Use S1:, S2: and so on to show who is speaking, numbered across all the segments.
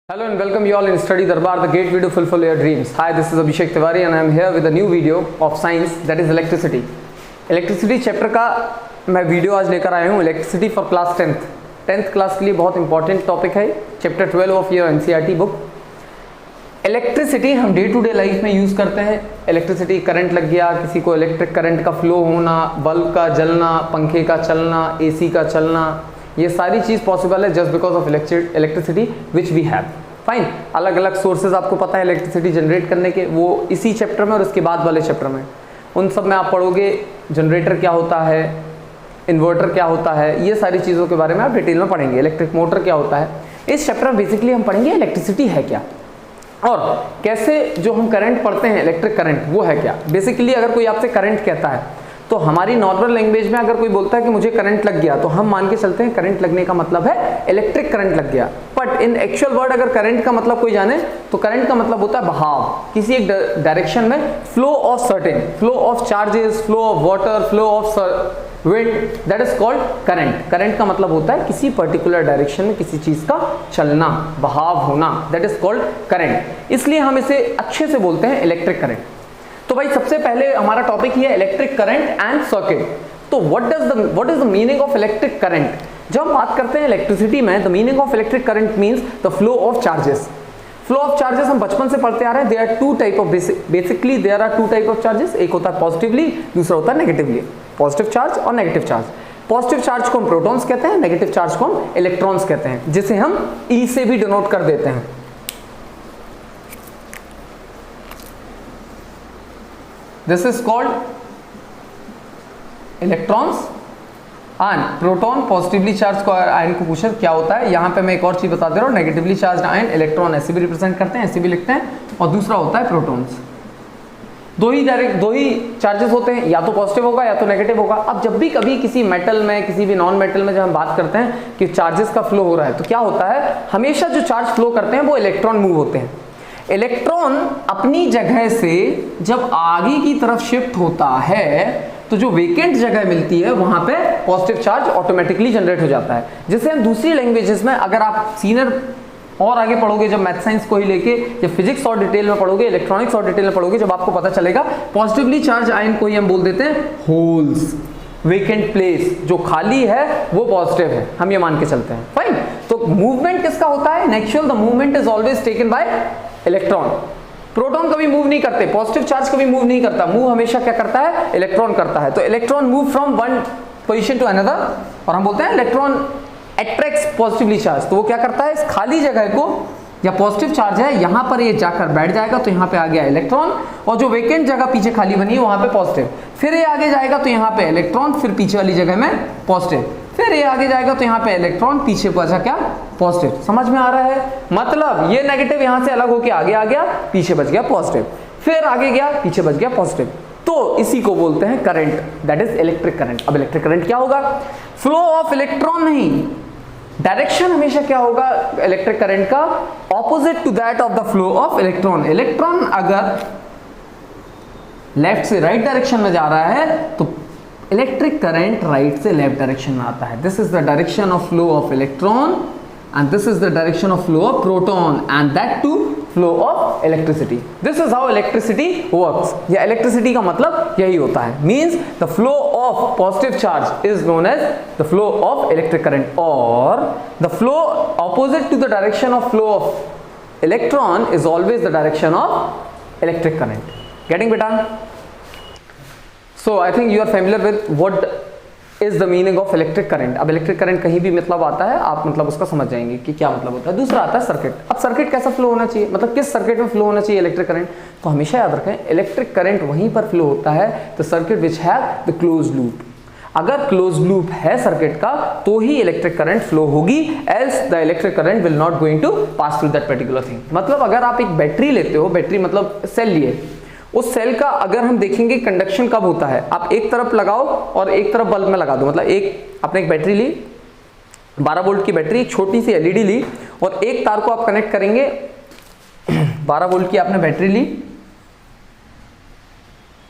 S1: Hello and welcome you all in Study Darbar, the gateway to fulfill your dreams. Hi, this is Abhishek Tiwari and I am here with a new video of science, that is electricity. Electricity chapter का मैं video आज लेकर आया हूँ, electricity for class 10th class के लिए बहुत important topic है, chapter 12 of your NCERT book. Electricity हम डे टू डे लाइफ में यूज़ करते हैं। इलेक्ट्रिसिटी करंट लग गया, किसी को इलेक्ट्रिक करंट का फ्लो होना, बल्ब का जलना, पंखे का चलना, एसी का चलना, ये सारी चीज़ पॉसिबल है just because of electricity which we have. Fine, अलग अलग सोर्सेज आपको पता है इलेक्ट्रिसिटी जनरेट करने के, वो इसी चैप्टर में और इसके बाद वाले चैप्टर में उन सब में आप पढ़ोगे जनरेटर क्या होता है, इन्वर्टर क्या होता है, ये सारी चीज़ों के बारे में आप डिटेल में पढ़ेंगे। इलेक्ट्रिक मोटर क्या होता है, इस चैप्टर में बेसिकली हम पढ़ेंगे इलेक्ट्रिसिटी है क्या और कैसे जो हम करंट पढ़ते हैं इलेक्ट्रिक करंट वो है क्या। बेसिकली अगर कोई आपसे करंट कहता है तो हमारी नॉर्मल लैंग्वेज में अगर कोई बोलता है कि मुझे करंट लग गया तो हम मान के चलते हैं करंट लगने का मतलब है इलेक्ट्रिक करंट लग गया। बट इन एक्चुअल वर्ड अगर करंट का मतलब कोई जाने तो करंट का मतलब होता है बहाव, किसी एक डायरेक्शन में flow of certain, flow of charges, flow of water, flow of wind, that is called current. Current का मतलब होता है किसी पर्टिकुलर डायरेक्शन में किसी चीज का चलना, बहाव होना, दैट इज कॉल्ड करंट। इसलिए हम इसे अच्छे से बोलते हैं इलेक्ट्रिक करंट। तो भाई सबसे पहले हमारा टॉपिक ही है इलेक्ट्रिक करंट एंड सर्किट। तो what is the meaning of electric current. जब हम बात करते हैं इलेक्ट्रिसिटी में, the meaning of electric current means the flow of charges. Flow of charges हम बचपन से पढ़ते आ रहे हैं। There are two type of basically there are two type of charges, एक होता है पॉजिटिवली, दूसरा होता है नेगेटिवली। पॉजिटिव चार्ज और नेगेटिव चार्ज। पॉजिटिव चार्ज को हम प्रोटॉन्स कहते हैं, नेगेटिव चार्ज को हम इलेक्ट्रॉन्स कहते हैं, जिसे हम ई से भी डिनोट कर देते हैं। This is called electrons and proton। Positively charge को आयन को पूछे क्या होता है, यहाँ पे मैं एक और चीज बता दे रहा हूँ, नेगेटिवली चार्ज आयन इलेक्ट्रॉन ऐसे भी रिप्रेजेंट करते हैं, ऐसे भी लिखते हैं, और दूसरा होता है प्रोटॉन्स। दो ही चार्जेस होते हैं, या तो पॉजिटिव होगा या तो नेगेटिव होगा। अब जब भी कभी किसी मेटल में, किसी भी नॉन मेटल में जब हम बात करते हैं कि चार्जेस का फ्लो हो रहा है तो क्या होता है, हमेशा जो चार्ज फ्लो करते हैं वो इलेक्ट्रॉन मूव होते हैं। इलेक्ट्रॉन अपनी जगह से जब आगे की तरफ शिफ्ट होता है तो जो वेकेंट जगह मिलती है वहां पे पॉजिटिव चार्ज ऑटोमेटिकली जनरेट हो जाता है, जिसे हम दूसरी लैंग्वेजेस में, अगर आप सीनियर और आगे पढ़ोगे, जब मैथ साइंस को ही लेके, जब फिजिक्स और डिटेल में पढ़ोगे, इलेक्ट्रॉनिक्स और डिटेल में पढ़ोगे, जब आपको पता चलेगा पॉजिटिवली चार्ज आयन को ही हम बोल देते हैं होल्स। वेकेंट प्लेस जो खाली है वो पॉजिटिव है, हम ये मान के चलते हैं। फाइन, तो मूवमेंट किसका होता है, natural the movement is always taken by electron. Proton कभी मूव नहीं करते, पॉजिटिव चार्ज कभी मूव नहीं करता, मूव हमेशा क्या करता है, इलेक्ट्रॉन करता है। तो electron move from one position to another, और हम बोलते हैं इलेक्ट्रॉन अट्रैक्ट्स पॉजिटिवली चार्ज। तो वो क्या करता है, इस खाली जगह को, या पॉजिटिव चार्ज है यहाँ पर, ये जाकर बैठ जाएगा तो यहाँ पे आ गया इलेक्ट्रॉन, और जो वेकेंट जगह पीछे खाली बनी है वहां पे पॉजिटिव, फिर ये आगे जाएगा तो यहाँ पे इलेक्ट्रॉन, फिर पीछे वाली जगह में पॉजिटिव, फिर ये आगे जाएगा तो यहाँ पे इलेक्ट्रॉन, पीछे बचा क्या, पॉजिटिव। समझ में आ रहा है, मतलब ये नेगेटिव यहाँ से अलग होके आगे आ गया, पीछे बच गया पॉजिटिव, फिर आगे गया, पीछे बच गया पॉजिटिव। तो इसी को बोलते हैं current, that is electric current. अब इलेक्ट्रिक करंट क्या होगा, फ्लो ऑफ इलेक्ट्रॉन नहीं, डायरेक्शन हमेशा क्या होगा इलेक्ट्रिक करंट का, opposite to that of the flow of electron. Electron अगर लेफ्ट से राइट डायरेक्शन में जा रहा है तो इलेक्ट्रिक करंट राइट से लेफ्ट डायरेक्शन में आता है। This is the direction of flow of electron and this is the direction of flow of proton, and that too flow of electricity. This is how electricity works. या electricity का मतलब यही होता है, means the flow of positive charge is known as the flow of electric current, or the flow opposite to the direction of flow of electron is always the direction of electric current. Getting beta? So I think you are familiar with what is the meaning of electric current. अब electric current कहीं भी मतलब आता है, आप मतलब उसका समझ जाएंगे कि क्या मतलब होता है। दूसरा आता है सर्किट। अब सर्किट कैसा फ्लो होना चाहिए, मतलब किस सर्किट में फ्लो होना चाहिए इलेक्ट्रिक करंट। तो हमेशा याद रखें इलेक्ट्रिक करंट वहीं पर फ्लो होता है the circuit which have the close loop. अगर क्लोज लूप है सर्किट का तो ही इलेक्ट्रिक करंट फ्लो होगी, else the electric current will not going to pass through that particular thing. मतलब अगर आप एक बैटरी लेते हो, बैटरी मतलब सेल लिए, उस सेल का अगर हम देखेंगे कंडक्शन कब होता है, आप एक तरफ लगाओ और एक तरफ बल्ब में लगा दो। मतलब एक आपने एक बैटरी ली, 12 वोल्ट की बैटरी, एक छोटी सी एलईडी ली, और एक तार को आप कनेक्ट करेंगे, 12 वोल्ट की आपने बैटरी ली,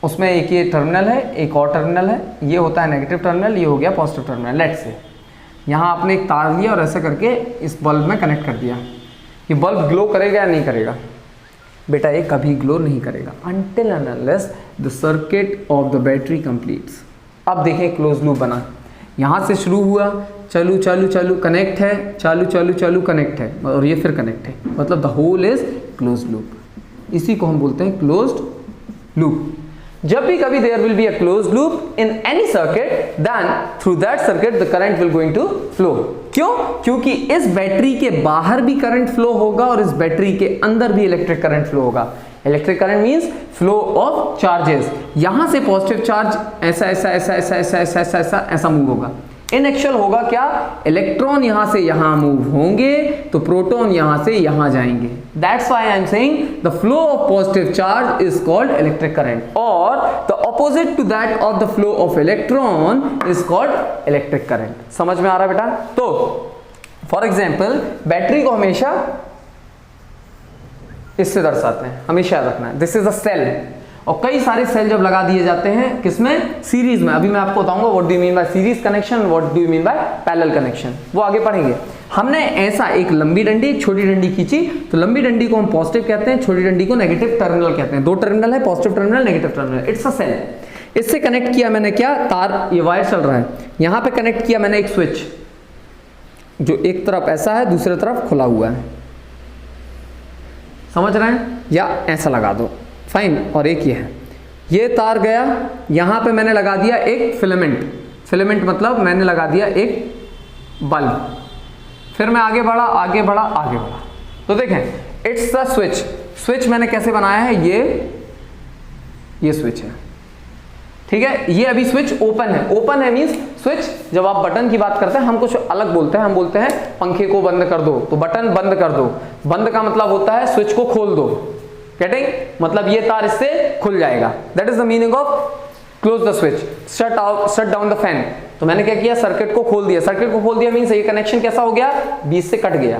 S1: उसमें एक ये टर्मिनल है, एक और टर्मिनल है, ये होता है नेगेटिव टर्मिनल, ये हो गया पॉजिटिव टर्मिनल। लेट्स से यहाँ आपने एक तार लिया और ऐसे करके इस बल्ब में कनेक्ट कर दिया। ये बल्ब ग्लो करेगा या नहीं करेगा? बेटा ये कभी ग्लो नहीं करेगा until and unless the circuit of the battery completes। अब देखें क्लोज लूप बना, यहाँ से शुरू हुआ, चालू चालू चालू कनेक्ट है, चालू चालू चालू कनेक्ट है, और ये फिर कनेक्ट है, मतलब the whole is close loop. इसी को हम बोलते हैं क्लोज्ड लूप। जब भी कभी there will be a close loop in any circuit, then through that circuit the current will going to flow. क्यों? क्योंकि इस बैटरी के बाहर भी करंट फ्लो होगा और इस बैटरी के अंदर भी इलेक्ट्रिक करंट फ्लो होगा। Electric current means flow of charges. यहां से पॉजिटिव चार्ज ऐसा ऐसा ऐसा ऐसा ऐसा ऐसा ऐसा ऐसा ऐसा मूव होगा। इन एक्चुअल होगा क्या? इलेक्ट्रॉन यहां से यहां मूव होंगे तो प्रोटॉन यहां से यहां जाएंगे। That's why I am saying the flow of positive charge is called electric current, और the opposite to that of the flow of electron is called electric current. समझ में आ रहा है बेटा? तो फॉर एग्जाम्पल बैटरी को हमेशा इससे दर्शाते हैं, हमेशा याद रखना है। दिस इज अ सेल, और कई सारे सेल जब लगा दिए जाते हैं किसमें? सीरीज में। अभी मैं आपको बताऊंगा what do you mean by series connection, what do you mean by parallel connection, वो आगे पढ़ेंगे। हमने ऐसा एक लंबी डंडी एक छोटी डंडी खींची, तो लंबी डंडी को हम पॉजिटिव कहते हैं, छोटी डंडी को नेगेटिव टर्मिनल कहते हैं। दो टर्मिनल है, positive terminal negative terminal. It's a cell. इससे कनेक्ट किया मैंने क्या? तार, ये वायर चल रहा है, यहां पे कनेक्ट किया मैंने एक स्विच, जो एक तरफ ऐसा है दूसरी तरफ खुला हुआ है, समझ रहे हैं? या ऐसा लगा दो, फाइन। और एक ये है, ये तार गया, यहां पे मैंने लगा दिया एक फिलामेंट। फिलामेंट मतलब मैंने लगा दिया एक बल्ब। फिर मैं आगे बढ़ा आगे बढ़ा आगे बढ़ा, तो देखें इट्स द स्विच। स्विच मैंने कैसे बनाया है? ये स्विच है, ठीक है। ये अभी स्विच ओपन है। ओपन है मींस स्विच, जब आप बटन की बात करते हैं हम कुछ अलग बोलते हैं, हम बोलते हैं पंखे को बंद कर दो, तो बटन बंद कर दो। बंद का मतलब होता है स्विच को खोल दो, गेटिंग? मतलब ये तार इससे खुल जाएगा। That is the meaning of close the switch. Shut down the fan, तो मैंने क्या किया? सर्किट को खोल दिया। सर्किट को खोल दिया मींस ये कनेक्शन कैसा हो गया? बीच से कट गया।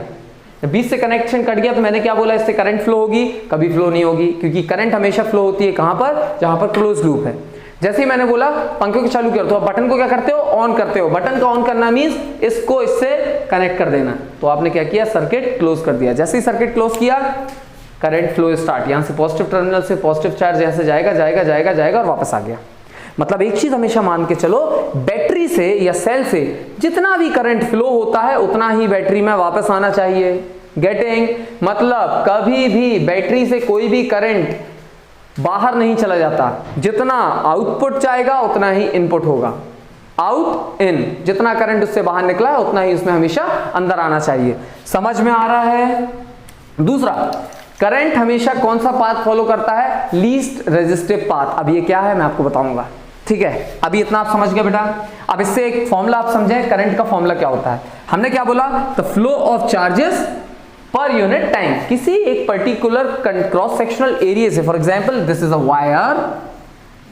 S1: बीच से कनेक्शन कट गया तो मैंने क्या बोला? इससे करंट फ्लो होगी? कभी फ्लो नहीं होगी, क्योंकि करंट हमेशा फ्लो होती है कहां पर? जहां पर क्लोज लूप है। जैसे ही मैंने बोला पंखे को चालू किया, तो आप बटन को क्या करते हो? ऑन करते हो। बटन का ऑन करना मींस इसको इससे कनेक्ट कर देना, तो आपने क्या किया? सर्किट क्लोज कर दिया। जैसे ही सर्किट क्लोज किया, करंट फ्लो स्टार्ट। यहां से पॉजिटिव टर्मिनल से पॉजिटिव चार्ज ऐसे जाएगा जाएगा जाएगा जाएगा और वापस आ गया। मतलब एक चीज हमेशा मान के चलो, बैटरी से या सेल से जितना भी करंट फ्लो होता है उतना ही बैटरी में वापस आना चाहिए। गेटिंग? मतलब कभी भी बैटरी से कोई भी करंट बाहर नहीं चला जाता। जितना आउटपुट जाएगा उतना ही इनपुट होगा। आउट इन, जितना करंट उससे बाहर निकला है उतना ही उसमें हमेशा अंदर आना चाहिए। समझ में आ रहा है? दूसरा, करंट हमेशा कौन सा पाथ फॉलो करता है? Least resistive path. अब ये क्या है मैं आपको बताऊंगा, ठीक है? अभी इतना आप समझ गए बेटा। अब इससे एक फॉर्मूला आप समझें, करंट का फॉर्मूला क्या होता है। हमने क्या बोला? The flow of charges per unit time. किसी एक पर्टिकुलर क्रॉस सेक्शनल एरिया से, for example this is a wire,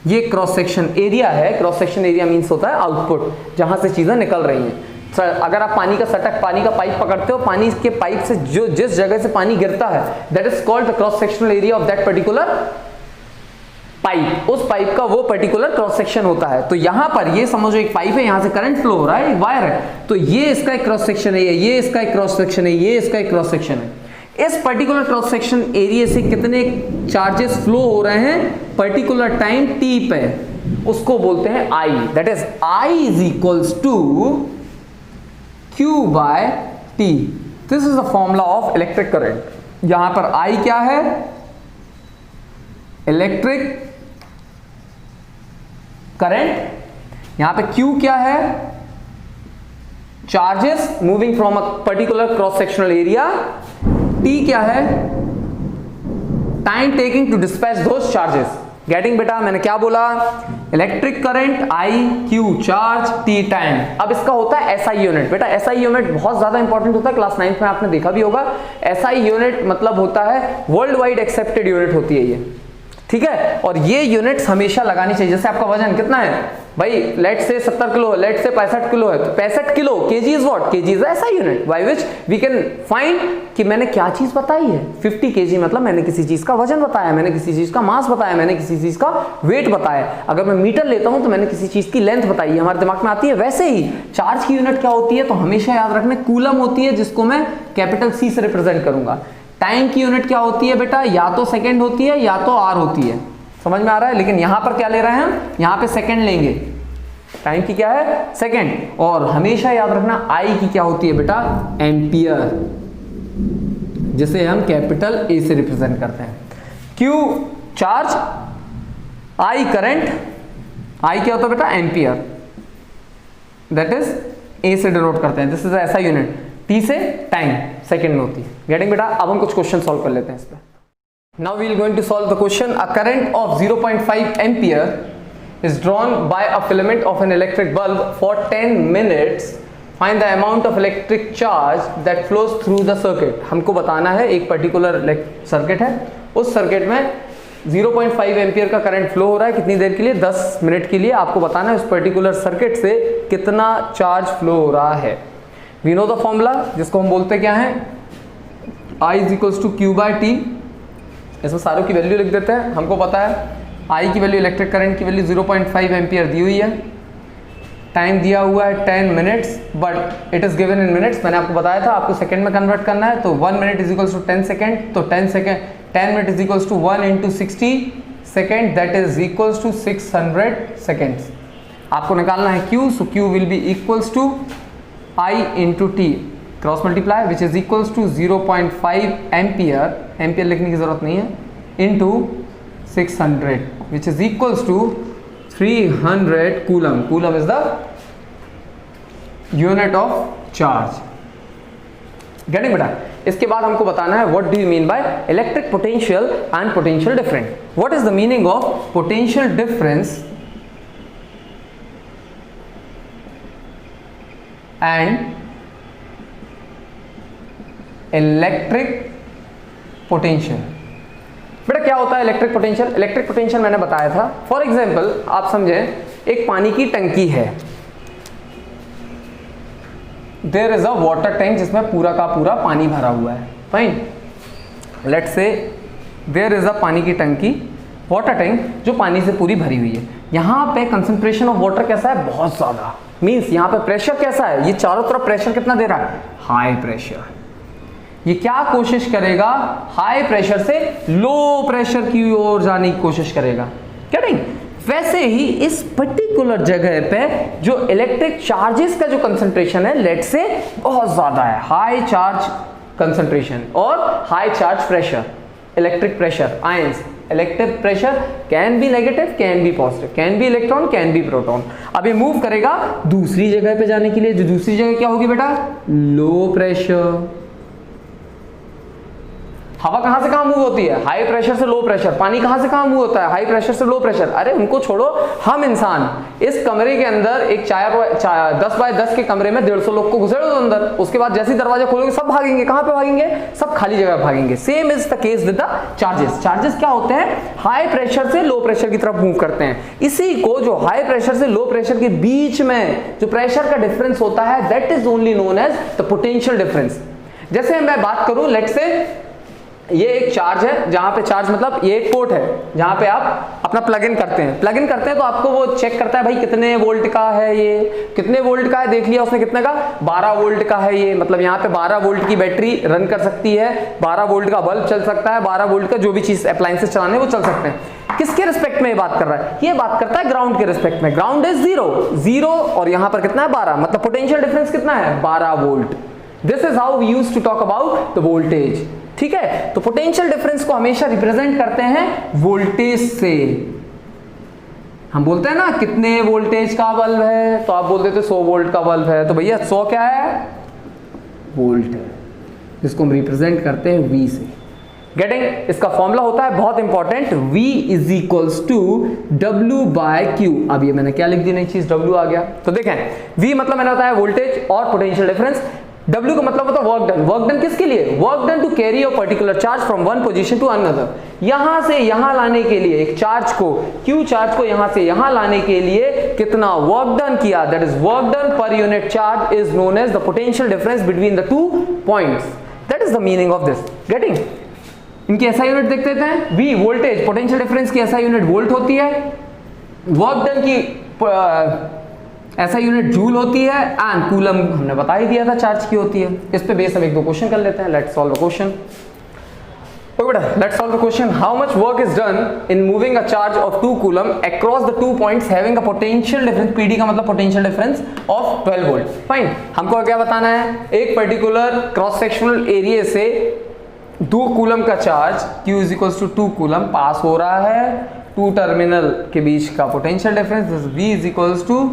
S1: ये क्रॉस सेक्शन एरिया है। क्रॉस सेक्शन एरिया मींस होता है आउटपुट, जहां से चीजें निकल रही हैं। अगर आप पानी का सटक, पानी का पाइप पकड़ते हो, पानी के पाइप से जो जिस जगह से पानी गिरता है, that is called the cross sectional area of that particular pipe. उस पाइप का वो पर्टिकुलर क्रॉस सेक्शन होता है। तो यहां पर ये समझो एक पाइप है, यहां से करंट फ्लो हो रहा है, एक वायर है, तो ये इसका एक क्रॉस सेक्शन है, ये इसका एक क्रॉस सेक्शन है, ये इसका एक क्रॉस सेक्शन है। इस पर्टिकुलर क्रॉस सेक्शन एरिया से कितने चार्जेस फ्लो हो रहे हैं पर्टिकुलर टाइम t पे, उसको बोलते हैं I। That is I is equals to Q by T। This is the formula of electric current. यहां पर I क्या है? Electric current. यहां पे Q क्या है? Charges moving from a particular cross sectional area. T क्या है? Time taking to dispatch those charges. Getting बेटा? मैंने क्या बोला? Electric current I, Q charge, T time. अब इसका होता है SI यूनिट। बेटा SI यूनिट बहुत ज्यादा इंपॉर्टेंट होता है, क्लास 9th में आपने देखा भी होगा। SI यूनिट मतलब होता है वर्ल्ड वाइड एक्सेप्टेड यूनिट होती है ये, ठीक है? और ये यूनिट्स हमेशा लगानी चाहिए। जैसे आपका वजन कितना है भाई, लेट से 70 किलो है, लेट से 65 किलो है, तो 65 kilo kg is what? kg is ऐसा unit by which we can find कि मैंने क्या चीज बताई है। 50 kg मतलब मैंने किसी चीज का वजन बताया, मैंने किसी चीज का मास बताया, मैंने किसी चीज का वेट बताया। अगर मैं मीटर लेता हूं तो मैंने किसी चीज की लेंथ बताई है, हमारे दिमाग में आती है। वैसे ही चार्ज की यूनिट क्या होती है? तो हमेशा याद रखना, कूलम होती है, जिसको मैं कैपिटल C से रिप्रेजेंट करूंगा। टाइम की यूनिट क्या होती है बेटा, या तो सेकंड होती है या तो आर होती है, समझ में आ रहा है। लेकिन यहां पर क्या ले रहे हैं हम, यहां पे सेकंड लेंगे, टाइम की क्या है सेकंड, और हमेशा याद रखना आई की क्या होती है बेटा एम्पियर, जिसे हम कैपिटल ए से रिप्रेजेंट करते हैं। क्यू चार्ज, आई करंट, आई क्या होता है बेटा एम्पियर, दैट इज ए से डिनोट करते हैं, दिस इज ऐसा यूनिट, टी से टाइम सेकंड में होती है। गेटिंग बेटा, अब हम कुछ क्वेश्चन सॉल्व कर लेते हैं इस पे। Now we will going to solve the question. A current of 0.5 ampere is drawn by a filament of an electric bulb for 10 minutes. Find the amount of electric charge that flows through the circuit. हमको बताना है एक particular circuit है, उस circuit में 0.5 ampere का current flow हो रहा है, कितनी देर के लिए, 10 मिनट के लिए। आपको बताना है उस पर्टिकुलर सर्किट से कितना चार्ज फ्लो हो रहा है। वी नो द फॉर्मूला, जिसको हम बोलते क्या है, I is equals to Q by T। इसमें सारों की वैल्यू लिख देते हैं। हमको पता है आई की वैल्यू, इलेक्ट्रिक करंट की वैल्यू 0.5 एम्पियर दी हुई है, टाइम दिया हुआ है 10 minutes, but it is given in minutes. मैंने आपको बताया था आपको सेकंड में कन्वर्ट करना है, तो 1 minute is equals to 10 second, तो 10 minute is equals to 1 into 60 second, that is equals to 600 seconds. आपको निकालना है Q, so Q will be equals to I into T, cross multiply, which is equals to 0.5 ampere, ampere लिखने की जरूरत नहीं है, into 600, which is equals to 300 coulomb. Coulomb is the unit of charge. Getting बेटा? इसके बाद हमको बताना है what do you mean by electric potential and potential difference. What is the meaning of potential difference and electric potential? बेटा क्या होता है इलेक्ट्रिक पोटेंशियल? इलेक्ट्रिक पोटेंशियल मैंने बताया था, फॉर एग्जाम्पल आप समझे एक पानी की टंकी है, there is a water tank जिसमें पूरा का पूरा पानी भरा हुआ है, fine. Let's say there is a पानी की टंकी, वाटर टैंक जो पानी से पूरी भरी हुई है। यहाँ पे कंसंट्रेशन ऑफ वाटर कैसा है, बहुत ज्यादा, मीन्स यहाँ पे प्रेशर कैसा है, ये चारों तरफ प्रेशर कितना दे रहा है, हाई प्रेशर। ये क्या कोशिश करेगा, हाई प्रेशर से लो प्रेशर की ओर जाने की कोशिश करेगा। गेटिंग? वैसे ही इस पर्टिकुलर जगह पे जो इलेक्ट्रिक चार्जेस का जो कंसंट्रेशन है, लेट से बहुत ज्यादा है, हाई चार्ज कंसंट्रेशन और high charge pressure, electric pressure, ions, electric pressure can be negative, can be positive, can be electron, can be proton. अब ये मूव करेगा दूसरी जगह पे जाने के लिए, जो दूसरी जगह क्या होगी बेटा, लो प्रेशर। हवा कहां से कहां मूव होती है, हाई प्रेशर से लो प्रेशर। पानी कहां से कहां मूव होता है, हाई प्रेशर से लो प्रेशर। अरे उनको छोड़ो, हम इंसान इस कमरे के अंदर एक 10 बाय 10 के कमरे में 150 लोग को घुसेड़ो दो अंदर, उसके बाद जैसे ही दरवाजा खोलोगे सब भागेंगे, कहां पे भागेंगे, सब खाली जगह भागेंगे। Same is the case with the charges. Charges क्या होते हैं, हाई प्रेशर से लो प्रेशर की तरफ मूव करते हैं। इसी को जो हाई प्रेशर से लो प्रेशर के बीच में जो प्रेशर का डिफरेंस होता है, that is only known as the potential difference. जैसे मैं बात करूं, लेट से ये एक चार्ज है, जहां पे चार्ज मतलब ये एक पोर्ट है जहां पे आप अपना प्लग इन करते हैं। प्लग इन करते हैं तो आपको वो चेक करता है भाई कितने वोल्ट का है, ये कितने वोल्ट का है, देख लिया उसने कितने का, 12 वोल्ट का है ये, मतलब यहाँ पे 12 वोल्ट की बैटरी रन कर सकती है, 12 वोल्ट का बल्ब चल सकता है, 12 वोल्ट का जो भी चीज अप्लायंसेस चलाने वो चल सकते हैं। किसके रिस्पेक्ट में ये बात कर रहा है, ये बात करता है ग्राउंड के रिस्पेक्ट में। ग्राउंड इज 0 और यहाँ पर कितना है 12, मतलब पोटेंशियल डिफरेंस कितना है 12 volt. This is how we used to talk about the voltage. ठीक है, तो पोटेंशियल डिफरेंस को हमेशा रिप्रेजेंट करते हैं वोल्टेज से। हम बोलते हैं ना कितने वोल्टेज का बल्ब है, तो आप बोल देते 100 वोल्ट का बल्ब है, तो भैया 100 क्या है, वोल्ट है, जिसको हम रिप्रेजेंट करते हैं V से। गेटिंग? इसका फॉर्मूला होता है बहुत important, V is equals to W by Q। अब ये मैंने क्या लिख दी, नई चीज W आ गया। तो देखें, V मतलब मैंने बताया वोल्टेज और पोटेंशियल डिफरेंस, W का मतलब होता है वर्क डन। वर्क डन किसके लिए, work done to carry a particular charge from one position to another. यहां से यहां लाने के लिए एक चार्ज को, Q चार्ज को यहां से यहां लाने के लिए कितना वर्क डन किया, that is work done per unit charge is known as the potential difference between the two points. That is the meaning of this. Getting? इनकी ऐसा यूनिट देख लेते हैं, V वोल्टेज, पोटेंशियल डिफरेंस की ऐसा unit volt होती है, work done की ऐसा यूनिट जूल होती है, एंड कूलम हमने बता ही दिया था चार्ज की होती है। इस पे बेस हम एक दो क्वेश्चन कर लेते हैं। Let's solve the question. Okay, beta, let's solve the question. How much work is done in moving a charge of 2 coulomb across the 2 points having a potential difference, PD का मतलब potential difference of 12 volt. Fine. हमको क्या बताना है, एक particular cross sectional area से 2 coulomb का charge Q is equals to 2 coulomb pass हो रहा है, 2 टर्मिनल के बीच का potential difference V is equals to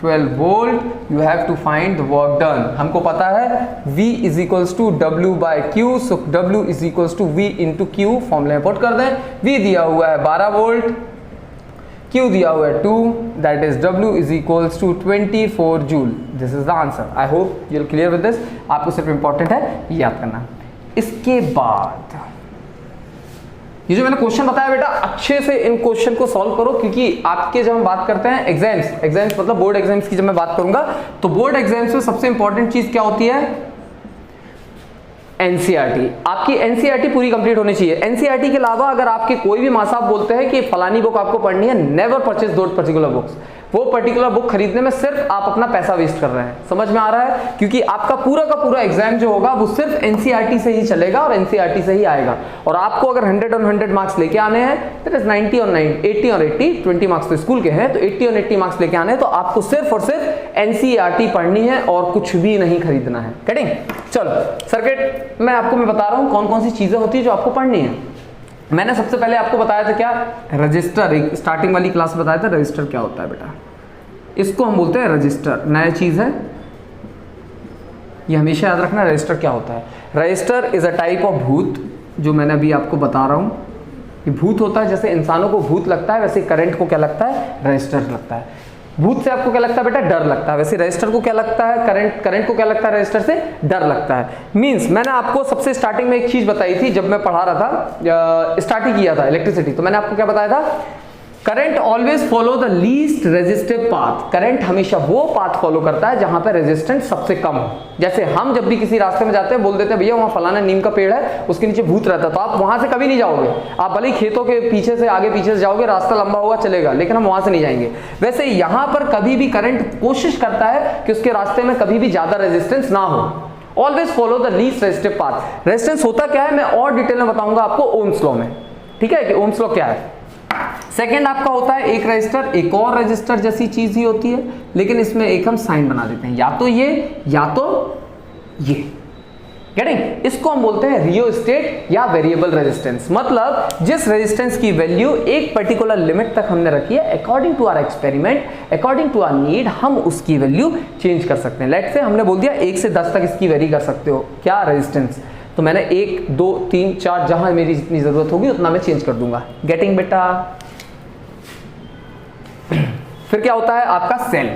S1: 12 volt. You have to find the work done. हमको पता है V is equals to W by Q, so W is equals to V into Q. Formula में put कर दें. V दिया हुआ है 12 volt, Q दिया हुआ है 2, that is W is equals to 24 joule. This is the answer. I hope you are clear with this. आपको सिर्फ इंपॉर्टेंट है याद करना. इसके बाद ये जो मैंने क्वेश्चन बताया बेटा, अच्छे से इन क्वेश्चन को सॉल्व करो, क्योंकि आपके जब हम बात करते हैं एग्जाम्स मतलब बोर्ड एग्जाम्स की जब मैं बात करूंगा, तो बोर्ड एग्जाम्स में सबसे इंपॉर्टेंट चीज क्या होती है, एनसीईआरटी. आपकी एनसीईआरटी पूरी कंप्लीट होनी चाहिए. एनसीईआरटी के अलावा अगर आपके कोई भी माँ साहब बोलते हैं कि फलानी बुक आपको पढ़नी है, नेवर परचेज दोट पर्टिकुलर बुक्स. वो पर्टिकुलर बुक खरीदने में सिर्फ आप अपना पैसा वेस्ट कर रहे हैं. समझ में आ रहा है? क्योंकि आपका पूरा का पूरा एग्जाम जो होगा वो सिर्फ एनसीईआरटी से ही चलेगा और एनसीईआरटी से ही आएगा. और आपको अगर 100 on 100 मार्क्स लेके आने हैं, that is 90 on 90, 80 on 80, 20 marks तो स्कूल के हैं, तो 80 on 80 मार्क्स लेके आने हैं, तो आपको सिर्फ और सिर्फ एनसीईआरटी पढ़नी है और कुछ भी नहीं खरीदना है. करेंगे? चलो सर्किट मैं बता रहा हूँ कौन कौन सी चीजें होती है जो आपको पढ़नी है. मैंने सबसे पहले आपको बताया था क्या, रजिस्टर. एक स्टार्टिंग वाली क्लास में बताया था रजिस्टर क्या होता है बेटा. इसको हम बोलते हैं रजिस्टर. नया चीज है ये, हमेशा याद रखना. रजिस्टर क्या होता है? Register is a type of भूत, जो मैंने अभी आपको बता रहा हूं कि भूत होता है. जैसे इंसानों को भूत लगता है, वैसे करंट को क्या लगता है, रजिस्टर लगता है. भूत से आपको क्या लगता है बेटा, डर लगता है. वैसे रजिस्टर को क्या लगता है, करंट को क्या लगता है, रजिस्टर से डर लगता है. मींस मैंने आपको सबसे स्टार्टिंग में एक चीज बताई थी जब मैं पढ़ा रहा था, स्टार्ट ही किया था इलेक्ट्रिसिटी, तो मैंने आपको क्या बताया था, current always follow the least resistive path. Current हमेशा वो पाथ फॉलो करता है जहां पर रेजिस्टेंस सबसे कम हो. जैसे हम जब भी किसी रास्ते में जाते हैं, बोल देते हैं भैया वहां फलाना नीम का पेड़ है, उसके नीचे भूत रहता है, तो आप वहां से कभी नहीं जाओगे. आप भले ही खेतों के पीछे से आगे पीछे से जाओगे, रास्ता लंबा हुआ चलेगा, लेकिन हम वहां से नहीं जाएंगे. वैसे यहां पर कभी भी करंट कोशिश करता है कि उसके रास्ते में कभी भी ज्यादा रेजिस्टेंस ना हो. Always follow the least resistive path. Resistance होता क्या है मैं और डिटेल में बताऊंगा आपको ओम्स लॉ में. ठीक है कि ओम्स लॉ क्या है. सेकेंड आपका होता है एक रजिस्टर, एक और रजिस्टर जैसी चीज ही होती है, लेकिन इसमें एक हम साइन बना देते हैं, या तो ये या तो ये. गेटिंग? इसको हम बोलते हैं रियोस्टेट या वेरिएबल रेजिस्टेंस. मतलब जिस रेजिस्टेंस की वैल्यू एक पर्टिकुलर लिमिट तक हमने रखी है, according to our experiment, according to our need, हम उसकी वैल्यू चेंज कर सकते हैं. लेट्स से हमने बोल दिया 1 से 10 तक इसकी वेरी कर सकते हो क्या, रेजिस्टेंस. तो मैंने 1, 2, 3, 4 जहां मेरी जितनी जरूरत होगी उतना मैं चेंज कर दूंगा. गेटिंग बेटा? फिर क्या होता है आपका सेल.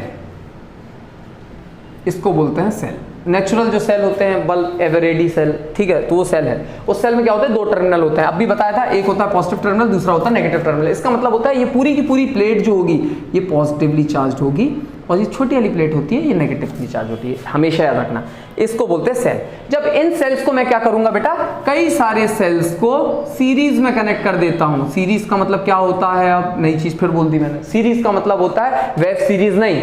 S1: इसको बोलते हैं सेल. नेचुरल जो सेल होते हैं, बल्ब, एवरेडी सेल, ठीक है, तो वो सेल है. उस सेल में क्या होता है, 2 टर्मिनल होते हैं. अभी बताया था, एक होता है पॉजिटिव टर्मिनल, दूसरा होता है नेगेटिव टर्मिनल. इसका मतलब होता है ये पूरी की पूरी प्लेट जो होगी ये पॉजिटिवली चार्ज होगी, और ये छोटी वाली प्लेट होती है ये नेगेटिवली चार्ज होती है. हमेशा याद रखना. इसको बोलते हैं सेल. जब इन सेल्स को मैं क्या करूंगा बेटा, कई सारे सेल्स को सीरीज में कनेक्ट कर देता हूं. सीरीज का मतलब क्या होता है, अब नई चीज फिर बोल दी मैंने. सीरीज का मतलब होता है वेब सीरीज नहीं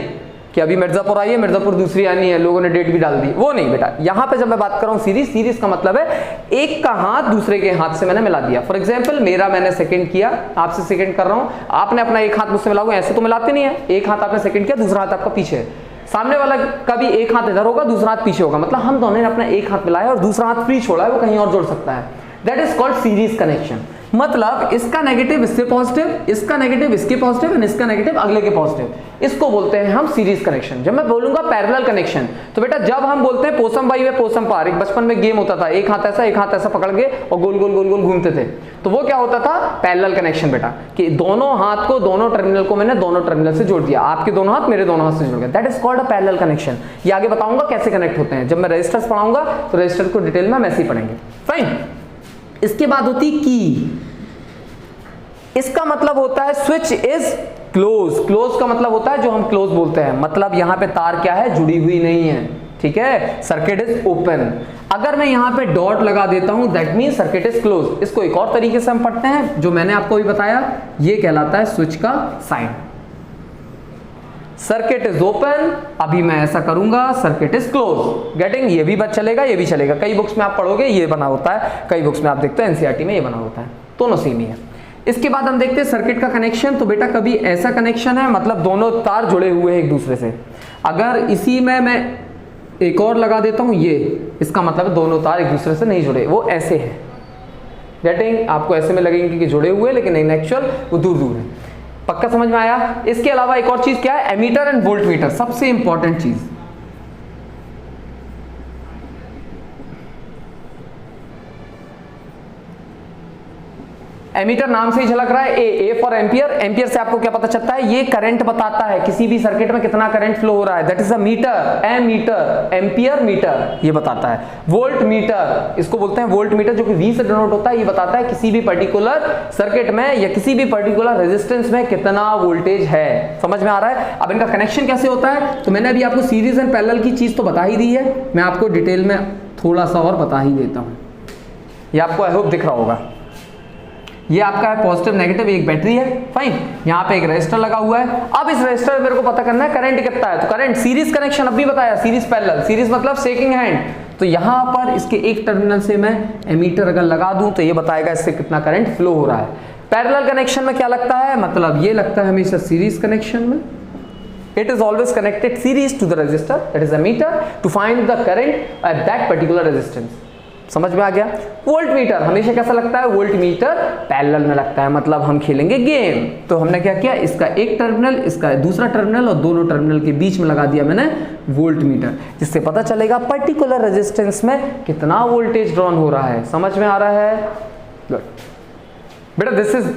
S1: कि अभी मिर्जापुर आई है, मिर्जापुर दूसरी आनी है, लोगों ने डेट भी डाल दी, वो नहीं बेटा. यहां पे जब मैं बात कर रहा हूं सीरीज का मतलब है एक का हाथ दूसरे के हाथ से मैंने मिला दिया. फॉर एग्जांपल मेरा मैंने सेकंड किया, आपसे सेकंड कर रहा हूं, आपने अपना एक हाथ मुझसे मिलाओगे, ऐसे तो मिलाते नहीं है. एक हाथ आपने सेकंड किया, दूसरा हाथ आपका पीछे है. सामने वाला का भी एक हाथ इधर होगा, दूसरा हाथ पीछे होगा, मतलब हम दोनों ने अपना एक हाथ मिलाया और दूसरा हाथ फ्री छोड़ा है, वो कहीं और जोड़ सकता है. That is called series connection. मतलब इसका नेगेटिव इससे पॉजिटिव, इसका नेगेटिव इसके पॉजिटिव एंड इसका नेगेटिव अगले के पॉजिटिव. इसको बोलते हैं हम सीरीज कनेक्शन. जब मैं बोलूंगा पैरेलल कनेक्शन, तो बेटा जब हम बोलते हैं पोसम भाई वे पोसम पार, एक बचपन में गेम होता था, एक हाथ ऐसा पकड़ के और गोल गोल गोल गोल घूमते थे, तो वो क्या होता था, पैरेलल कनेक्शन बेटा. कि दोनों हाथ को, दोनों टर्मिनल को मैंने दोनों टर्मिनल से जोड़ दिया. आपके दोनों हाथ मेरे दोनों हाथ से जुड़ गए. That is called a parallel connection. ये आगे बताऊंगा कैसे कनेक्ट होते हैं. जब मैं रजिस्टर्स पढ़ाऊंगा तो रजिस्टर को डिटेल में हम ऐसे ही पढ़ेंगे. फाइन. इसके बाद होती की. इसका मतलब होता है स्विच इज क्लोज. क्लोज का मतलब होता है जो हम क्लोज बोलते हैं, मतलब यहां पे तार क्या है, जुड़ी हुई नहीं है. ठीक है, सर्किट इज ओपन. अगर मैं यहां पे डॉट लगा देता हूं, that mean circuit is close. इसको एक और तरीके से हम पढ़ते हैं जो मैंने आपको भी बताया, ये कहलाता है स्विच का साइन. सर्किट इज ओपन, अभी मैं ऐसा करूंगा, सर्किट इज क्लोज, गेटिंग, ये भी बात चलेगा, ये भी चलेगा। कई बुक्स में आप पढ़ोगे ये बना होता है, कई बुक्स में आप देखते हो एनसीईआरटी में ये बना होता है, दोनों सेम ही है। इसके बाद हम देखते हैं सर्किट का कनेक्शन। तो बेटा कभी ऐसा कनेक्शन है, मतलब दोनों तार जुड़े हुए हैं एक दूसरे से, अगर इसी में मैं एक और लगा देता हूं ये, इसका मतलब दोनों तार एक दूसरे से नहीं जुड़े, वो ऐसे है, गेटिंग, आपको ऐसे में लगेंगे कि जुड़े हुए, लेकिन इन एक्चुअल वो दूर दूर है। पक्का समझ में आया? इसके अलावा एक और चीज क्या है, एमीटर एंड वोल्ट मीटर, सबसे इंपॉर्टेंट चीज। एमीटर नाम से ही झलक रहा है, ए फॉर एम्पियर। एम्पियर से आपको क्या पता चलता है, ये करंट बताता है किसी भी सर्किट में कितना करंट फ्लो हो रहा है, that is a meter, ammeter, ampere meter, ये बताता है। वोल्ट मीटर, इसको बोलते हैं वोल्ट मीटर, जो कि V से डिनोट होता है, ये बताता है किसी भी पर्टिकुलर सर्किट में या किसी भी पर्टिकुलर रेजिस्टेंस में कितना वोल्टेज है। समझ में आ रहा है? अब इनका कनेक्शन कैसे होता है, तो मैंने अभी आपको सीरीज एंड पैरेलल की चीज तो बता ही दी है, मैं आपको डिटेल में थोड़ा सा और बता ही देता हूं। ये आपको आई होप दिख रहा होगा, ये आपका है पॉजिटिव नेगेटिव, एक बैटरी है, फाइन, यहाँ पे एक रेजिस्टर लगा हुआ है। अब इस रेजिस्टर में मेरे को पता करना है करंट कितना है, तो करंट सीरीज कनेक्शन अभी बताया, सीरीज पैरेलल, सीरीज मतलब शेकिंग हैंड, तो यहाँ पर इसके एक टर्मिनल से मैं एमीटर अगर लगा दूं तो ये बताएगा इससे कितना करंट फ्लो हो रहा है। पैरेलल कनेक्शन में क्या लगता है, मतलब ये लगता है हमेशा सीरीज कनेक्शन में, it is always connected series to the resistor, that is ammeter, to find the current at that particular resistance। समझ में आ गया? वोल्ट मीटर हमेशा कैसा लगता है, वोल्ट मीटर पैरेलल में लगता है, मतलब हम खेलेंगे गेम। तो हमने क्या किया, इसका एक टर्मिनल, इसका दूसरा टर्मिनल, और दोनों टर्मिनल के बीच में लगा दिया मैंने वोल्ट मीटर, जिससे पता चलेगा पर्टिकुलर रेजिस्टेंस में कितना वोल्टेज ड्रॉन हो रहा है। समझ में आ रहा है? गुड बेटा, this is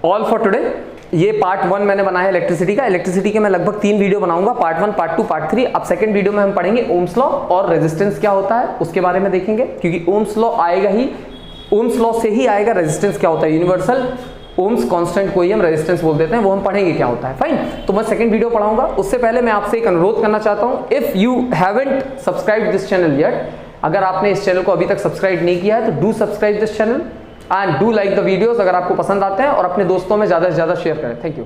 S1: all for today. ये पार्ट 1 मैंने बनाया है इलेक्ट्रिसिटी का। इलेक्ट्रिसिटी के मैं लगभग 3 वीडियो बनाऊंगा, पार्ट 1, पार्ट 2, पार्ट 3। अब सेकंड वीडियो में हम पढ़ेंगे ओम्स लॉ और रेजिस्टेंस क्या होता है उसके बारे में देखेंगे, क्योंकि ओम्स लॉ आएगा ही, ओम्स लॉ से ही आएगा रेजिस्टेंस क्या होता है, यूनिवर्सल ओम्स कांस्टेंट को ही हम रेजिस्टेंस बोल देते हैं, वो हम पढ़ेंगे क्या होता है। फाइन, तो मैं सेकंड वीडियो पढ़ाऊंगा। उससे पहले मैं आपसे एक अनुरोध करना चाहता हूं, if you haven't subscribe this channel yet, अगर आपने इस चैनल को अभी तक सब्सक्राइब नहीं किया है तो do subscribe this channel and do like the videos अगर आपको पसंद आते हैं, और अपने दोस्तों में ज़्यादा से ज़्यादा शेयर करें। Thank you.